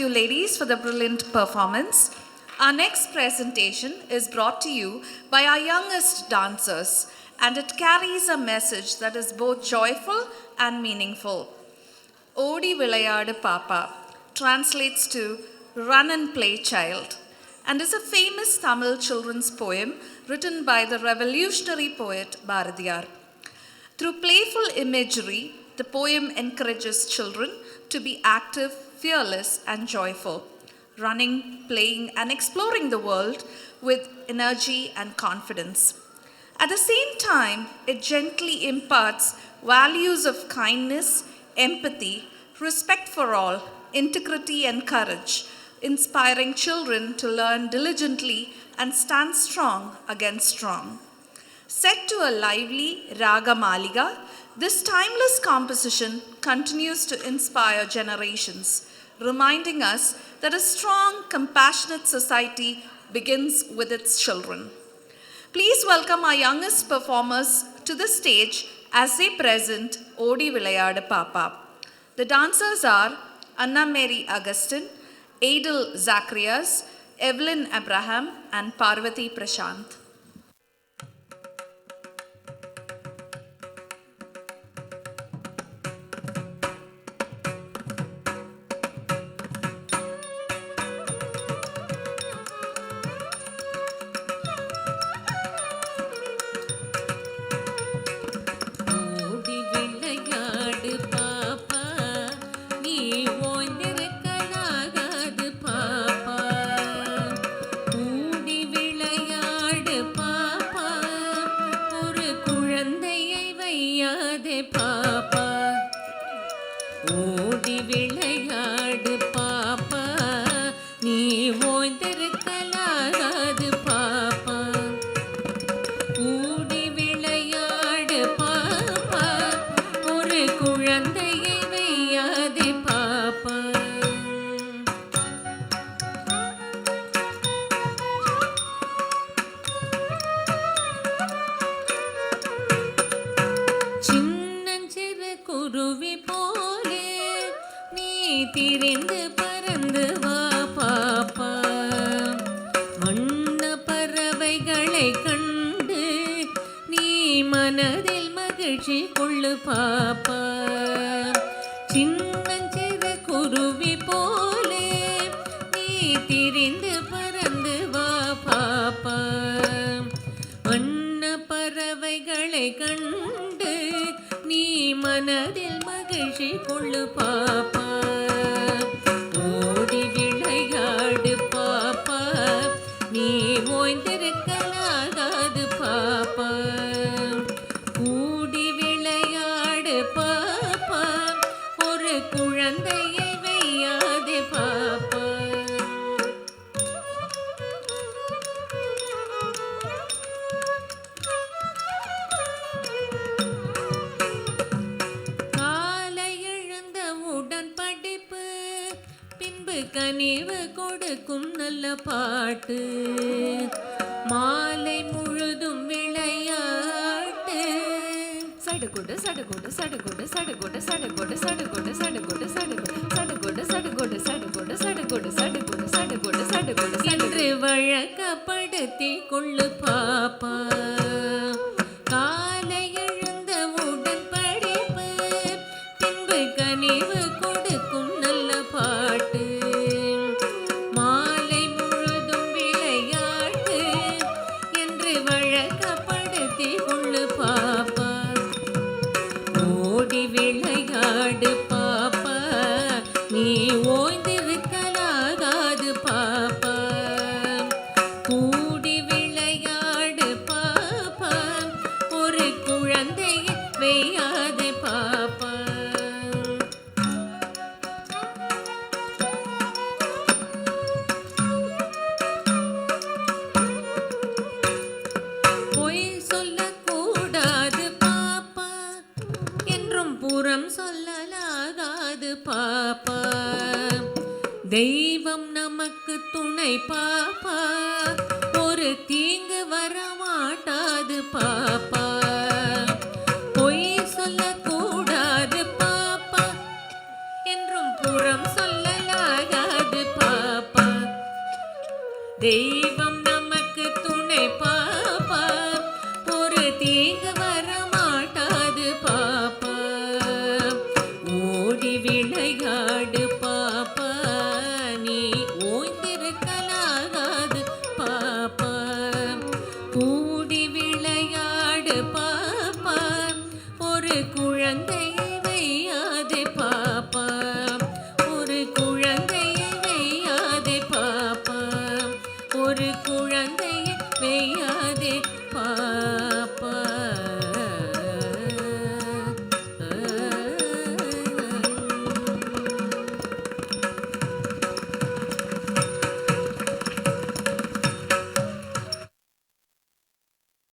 you, ladies, for the brilliant performance. Our next presentation is brought to you by our youngest dancers, and it carries a message that is both joyful and meaningful. Odi Vilayadu Papa translates to Run and Play Child, and is a famous Tamil children's poem written by the revolutionary poet Bharadiyar. Through playful imagery, the poem encourages children to be active, fearless, and joyful, running, playing, and exploring the world with energy and confidence. At the same time, it gently imparts values of kindness, empathy, respect for all, integrity, and courage, inspiring children to learn diligently and stand strong against strong. Set to a lively Raga Maliga, this timeless composition continues to inspire generations, reminding us that a strong, compassionate society begins with its children. Please welcome our youngest performers to the stage as they present Odi Vilayadu Papa. The dancers are Anna Mary Augustine, Adel Zacharias, Evelyn Abraham, and Parvati Prashant. புறம் சொல்லலாகாது தெய்வம் நமக்கு துணை பாப்பா, ஒரு தீங்கு வர மாட்டாது பாப்பா. ஓடி விளையாடு பாப்பா, நீ ஓய்ந்திருக்கலாகாது பாப்பா. கூடி விளையாடு பாப்பா, ஒரு குழந்தையை வையாதே பாப்பா, ஒரு குழந்தையை வையாதே பாப்பா, ஒரு குழந்தையை வையாதே பாப்பா.